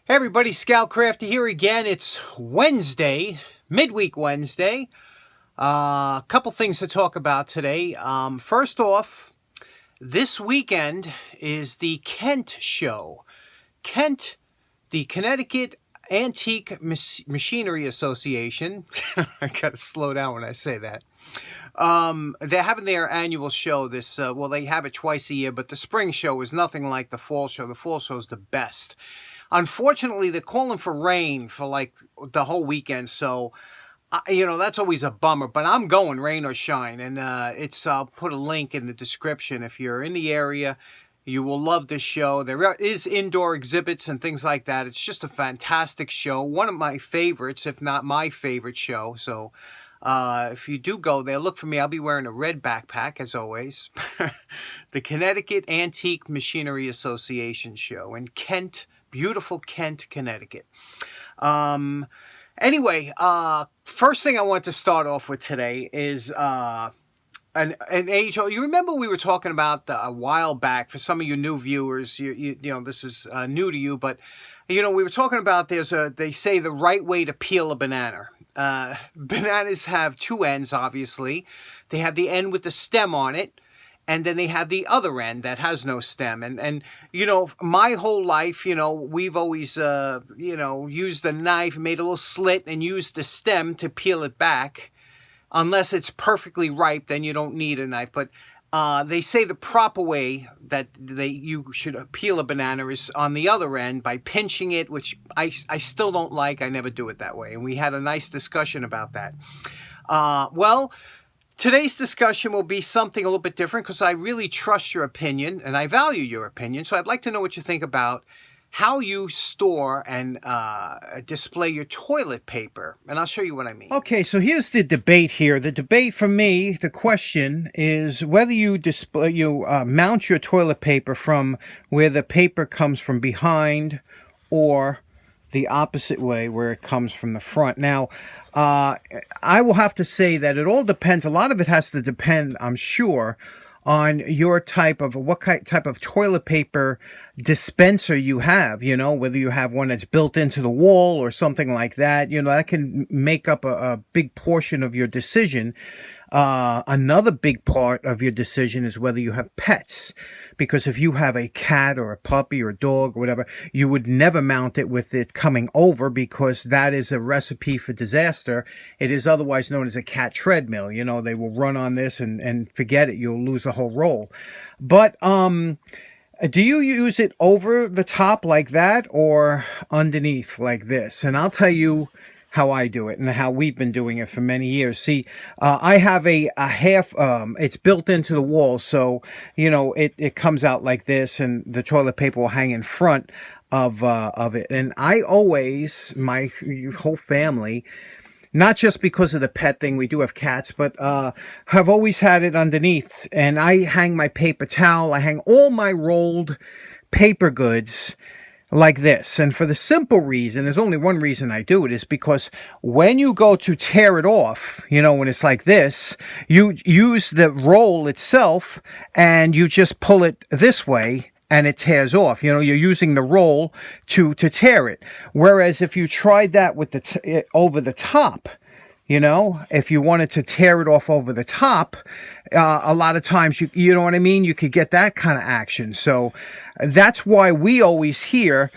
Hey everybody, Scoutcrafter here again. It's Wednesday, midweek Wednesday. A couple things to talk about today. First off, this weekend is the Kent show. Kent, the Connecticut Antique Machinery Association. I gotta slow down when I say that. They're having their annual show they have it twice a year, but the spring show is nothing like the fall show. The fall show is the best. Unfortunately, they're calling for rain for like the whole weekend, so that's always a bummer. But I'm going, rain or shine, and I'll put a link in the description. If you're in the area, you will love this show. There is indoor exhibits and things like that. It's just a fantastic show, one of my favorites, if not my favorite show. So if you do go there, look for me. I'll be wearing a red backpack, as always. The Connecticut Antique Machinery Association show in Kent. Beautiful Kent, Connecticut. Anyway, first thing I want to start off with today is an age-old. You remember we were talking about a while back, for some of you new viewers, you know this is new to you, but we were talking about they say the right way to peel a banana. Bananas have two ends, obviously. They have the end with the stem on it. And then they have the other end that has no stem. And my whole life, we've always, used the knife, made a little slit, and used the stem to peel it back. Unless it's perfectly ripe, then you don't need a knife. But they say the proper way that you should peel a banana is on the other end by pinching it, which I still don't like. I never do it that way. And we had a nice discussion about that. Today's discussion will be something a little bit different because I really trust your opinion and I value your opinion. So I'd like to know what you think about how you store and display your toilet paper. And I'll show you what I mean. Okay, so here's the debate here. The debate for me, the question is whether you mount your toilet paper from where the paper comes from behind or the opposite way where it comes from the front. Now, I will have to say that it all depends. A lot of it has to depend, I'm sure, on your type of toilet paper dispenser you have, whether you have one that's built into the wall or something like that, that can make up a big portion of your decision. Another big part of your decision is whether you have pets, because if you have a cat or a puppy or a dog or whatever, you would never mount it with it coming over, because that is a recipe for disaster. It is otherwise known as a cat treadmill. They will run on this and forget it. You'll lose the whole roll. But do you use it over the top like that or underneath like this? And I'll tell you how I do it and how we've been doing it for many years. See, I have a half, it's built into the wall. So, it comes out like this and the toilet paper will hang in front of it. And I always, my whole family, not just because of the pet thing, we do have cats, but have always had it underneath. And I hang my paper towel, I hang all my rolled paper goods like this. And for the simple reason, there's only one reason I do it, is because when you go to tear it off, when it's like this, you use the roll itself and you just pull it this way and it tears off. You're using the roll to tear it. Whereas if you tried that with over the top, if you wanted to tear it off over the top, a lot of times, you know what I mean? You could get that kind of action. So that's why we always hear,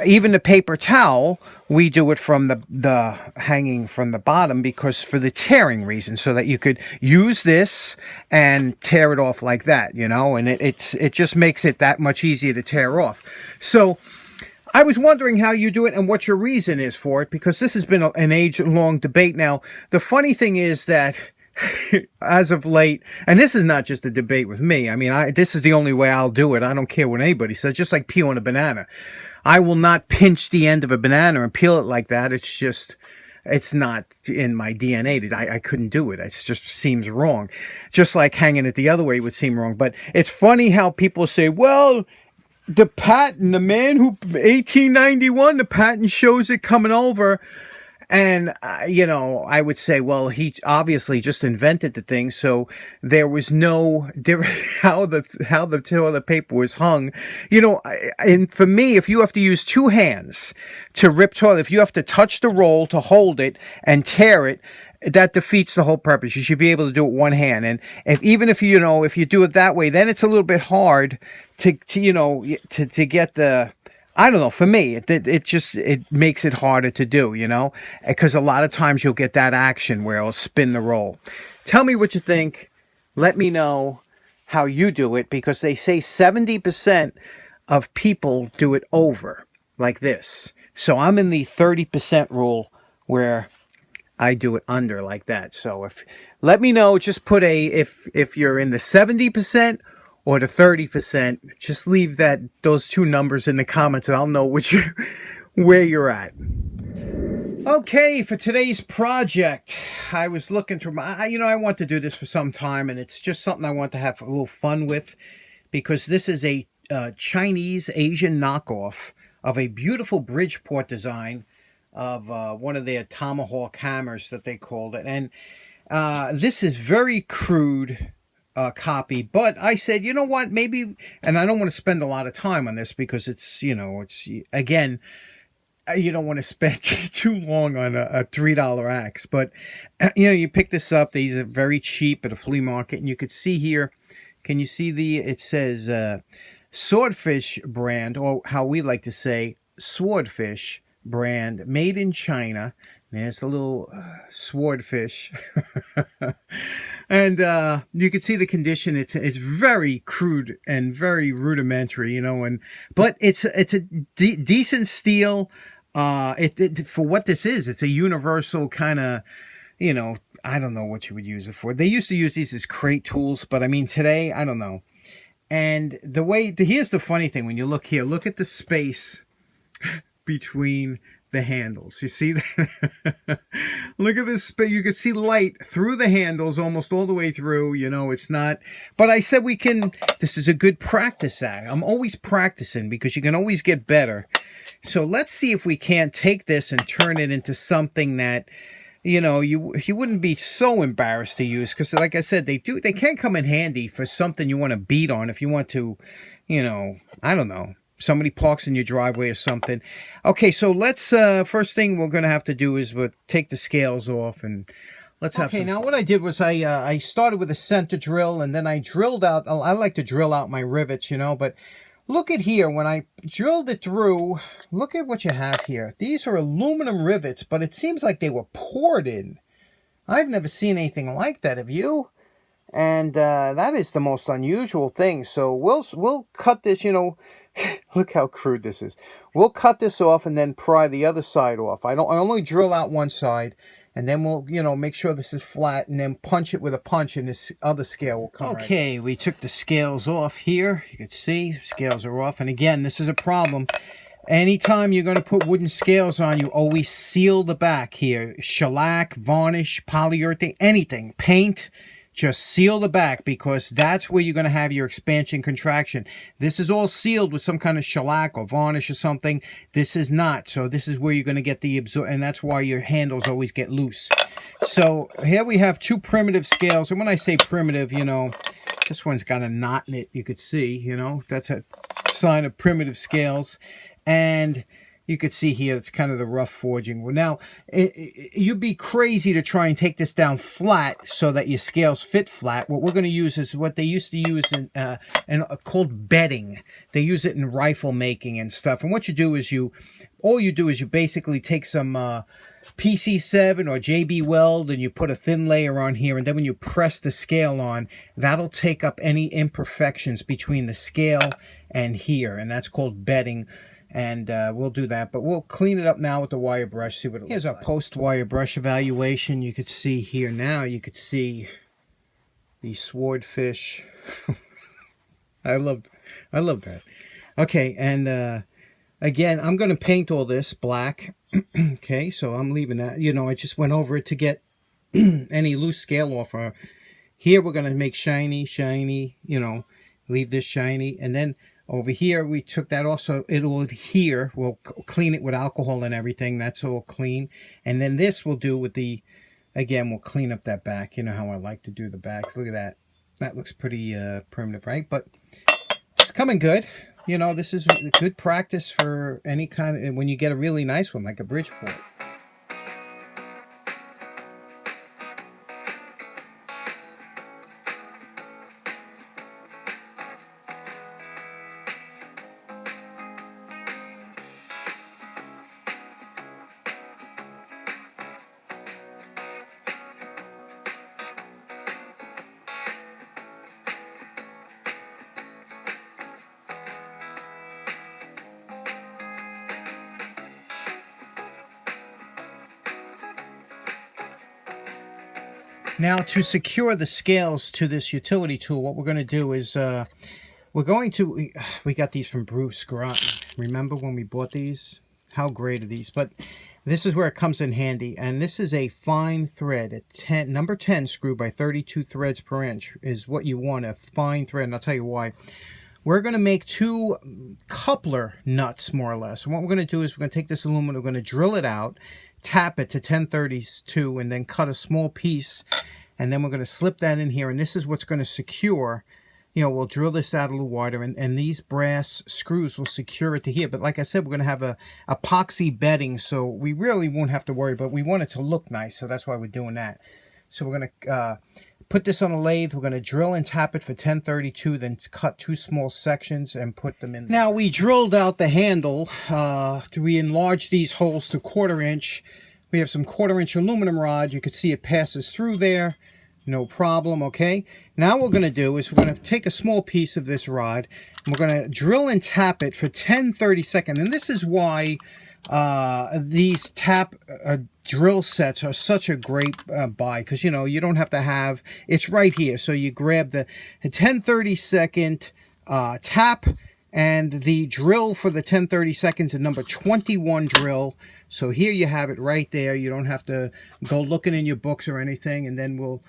even the paper towel, we do it from the hanging from the bottom, because for the tearing reason, so that you could use this and tear it off like that, and it just makes it that much easier to tear off. So I was wondering how you do it and what your reason is for it, because this has been an age-long debate. Now, the funny thing is that as of late, and this is not just a debate with me, this is the only way I'll do it. I don't care what anybody says, just like peeling a banana. I will not pinch the end of a banana and peel it like that. It's not in my DNA. I couldn't do it. It just seems wrong. Just like hanging it the other way would seem wrong. But it's funny how people say, well, the patent, the man who, 1891, the patent shows it coming over. And, you know, I would say, well, he obviously just invented the thing, so there was no different how the toilet paper was hung. You know, and for me, if you have to use two hands to rip toilet, if you have to touch the roll to hold it and tear it, that defeats the whole purpose. You should be able to do it one hand. And even if you know, if you do it that way, then it's a little bit hard to you know, to get the, I don't know, for me, it just, it makes it harder to do, you know, because a lot of times you'll get that action where it'll spin the roll. Tell me what you think. Let me know how you do it, because they say 70% of people do it over like this. So I'm in the 30% rule where I do it under like that. So let me know, just put if you're in the 70% or the 30%, just leave those two numbers in the comments and I'll know where you're at. Okay, for today's project, I was looking through I want to do this for some time, and it's just something I want to have a little fun with, because this is a Chinese Asian knockoff of a beautiful Bridgeport design of one of their tomahawk hammers that they called it. And this is very crude copy, but I said, you know what, maybe, and I don't want to spend a lot of time on this because it's, you know, it's, again, you don't want to spend too long on a $3 axe, but you know, you pick this up. These are very cheap at a flea market, and you could see here, can you see it says Swordfish brand, or how we like to say Swordfish brand, made in China. There's a little swordfish. And you can see the condition. It's very crude and very rudimentary, you know, but it's a decent steel. For what this is, it's a universal kind of, you know, I don't know what you would use it for. They used to use these as crate tools, but I mean today, I don't know. And here's the funny thing, when you look here, look at the space between the handles. You see that? Look at this space. You can see light through the handles almost all the way through. You know, it's not, but I said this is a good practice act. I'm always practicing because you can always get better. So let's see if we can't take this and turn it into something that, you know, you wouldn't be so embarrassed to use, because like I said, they can come in handy for something you want to beat on, if you want to, you know, I don't know, somebody parks in your driveway or something. Okay, so let's first thing we're going to have to do is we'll take the scales off, and let's have some fun. What I did was I started with a center drill, and then I drilled out. I like to drill out my rivets, you know, but look at here, when I drilled it through, look at what you have here. These are aluminum rivets, but it seems like they were poured in. I've never seen anything like that, have you? And that is the most unusual thing. So we'll cut this, you know, look how crude this is. We'll cut this off and then pry the other side off. I only drill out one side, and then we'll, you know, make sure this is flat, and then punch it with a punch, and this other scale will come. Okay, right. We took the scales off here. You can see scales are off. And again, this is a problem. Anytime you're going to put wooden scales on, you always seal the back here. Shellac, varnish, polyurethane, anything, paint. Just seal the back, because that's where you're going to have your expansion contraction. This is all sealed with some kind of shellac or varnish or something. This is not. So this is where you're going to get the and that's why your handles always get loose. So here we have two primitive scales. And when I say primitive, you know, this one's got a knot in it. You could see, you know, that's a sign of primitive scales. And you could see here, it's kind of the rough forging. Well, now, you'd be crazy to try and take this down flat so that your scales fit flat. What we're going to use is what they used to use in called bedding. They use it in rifle making and stuff. And what you do is all you do is you basically take some PC7 or JB Weld, and you put a thin layer on here, and then when you press the scale on, that'll take up any imperfections between the scale and here, and that's called bedding. And we'll do that, but we'll clean it up now with the wire brush, see what it looks like. Here's our post-wire brush evaluation. You could see here now, you could see the swordfish. I love that. Okay, and again, I'm going to paint all this black. Okay, so I'm leaving that. You know, I just went over it to get any loose scale off. Here we're going to make shiny, you know, leave this shiny, and then Over here, we took that off so it'll adhere. We'll clean it with alcohol and everything. That's all clean. And then this we'll do with the, again, we'll clean up that back. You know how I like to do the backs. Look at that. That looks pretty primitive, right? But it's coming good. You know, this is good practice for any kind of, when you get a really nice one, like a Bridgeport. Now, to secure the scales to this utility tool, what we're going to do is we got these from Bruce Groton. Remember when we bought these? How great are these? But this is where it comes in handy. And this is a fine thread, number 10 screw by 32 threads per inch is what you want, a fine thread. And I'll tell you why. We're going to make 2 coupler nuts, more or less. And what we're going to do is we're going to take this aluminum, we're going to drill it out, tap it to 1032, and then cut a small piece. And then we're going to slip that in here. And this is what's going to secure, you know, we'll drill this out a little wider. And these brass screws will secure it to here. But like I said, we're going to have a epoxy bedding. So we really won't have to worry. But we want it to look nice. So that's why we're doing that. So we're going to put this on a lathe. We're going to drill and tap it for 1032, then cut 2 small sections and put them in there. Now, we drilled out the handle. We enlarged these holes to 1/4 inch. We have some 1/4 inch aluminum rod. You can see it passes through there. No problem, okay? Now what we're going to do is we're going to take a small piece of this rod, and we're going to drill and tap it for 10/32. And this is why these tap drill sets are such a great buy, because, you know, you don't have to have, it's right here. So you grab the 10/32 tap, and the drill for the 10/32 is a number 21 drill. So here you have it right there. You don't have to go looking in your books or anything, and then we'll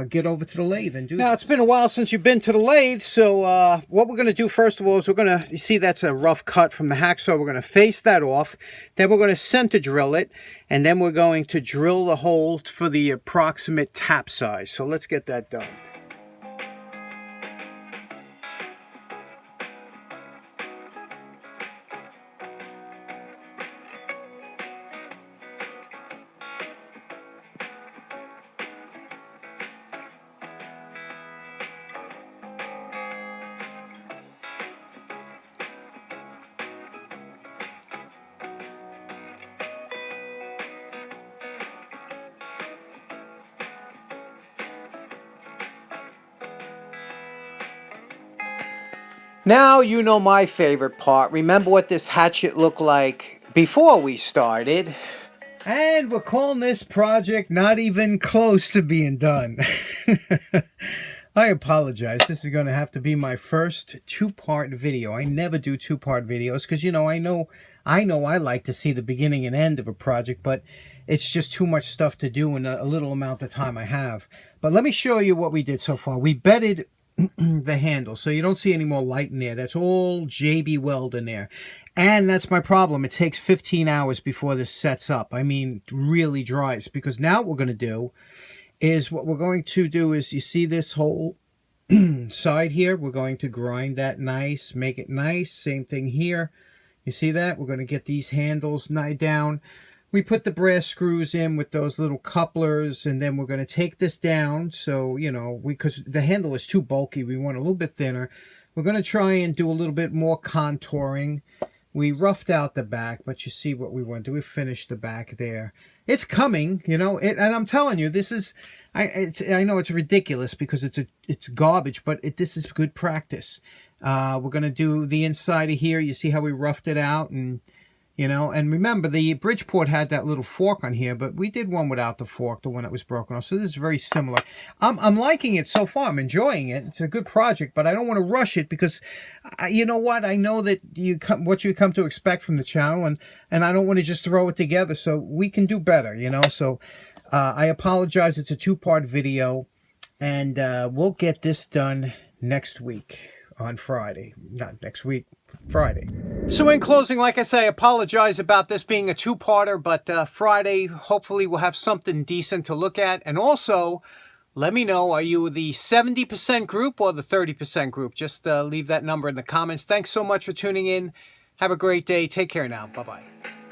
get over to the lathe and do that. Now, it's been a while since you've been to the lathe, so what we're going to do first of all is we're going to, you see that's a rough cut from the hacksaw. We're going to face that off. Then we're going to center drill it, and then we're going to drill the hole for the approximate tap size. So let's get that done. Now you know my favorite part. Remember what this hatchet looked like before we started. And we're calling this project not even close to being done. I apologize. This is going to have to be my first 2-part video. I never do 2-part videos because, you know, I know I like to see the beginning and end of a project, but it's just too much stuff to do in a little amount of time I have. But let me show you what we did so far. We bedded the handle, so you don't see any more light in there. That's all JB Weld in there. And that's my problem. It takes 15 hours before this sets up. I mean, really dries. Because now what we're going to do is, you see this whole side here? We're going to grind that nice, make it nice. Same thing here. You see that? We're going to get these handles down. We put the brass screws in with those little couplers, and then we're going to take this down. So, you know, because the handle is too bulky, we want a little bit thinner. We're going to try and do a little bit more contouring. We roughed out the back, but you see what we want to do. We finished the back there. It's coming, you know, and I'm telling you, this is, I know it's ridiculous because it's garbage, but this is good practice. We're going to do the inside of here. You see how we roughed it out, and you know, and remember the Bridgeport had that little fork on here, but we did one without the fork, the one that was broken off. So this is very similar. I'm liking it so far. I'm enjoying it. It's a good project, but I don't want to rush it because, you know what? I know that what you come to expect from the channel, and I don't want to just throw it together. So we can do better, you know. So I apologize. It's a 2-part video, and we'll get this done next week. on Friday. Not next week, Friday. So in closing, like I say, I apologize about this being a two-parter, but Friday, hopefully we'll have something decent to look at. And also, let me know, are you the 70% group or the 30% group? Just leave that number in the comments. Thanks so much for tuning in. Have a great day. Take care now. Bye-bye.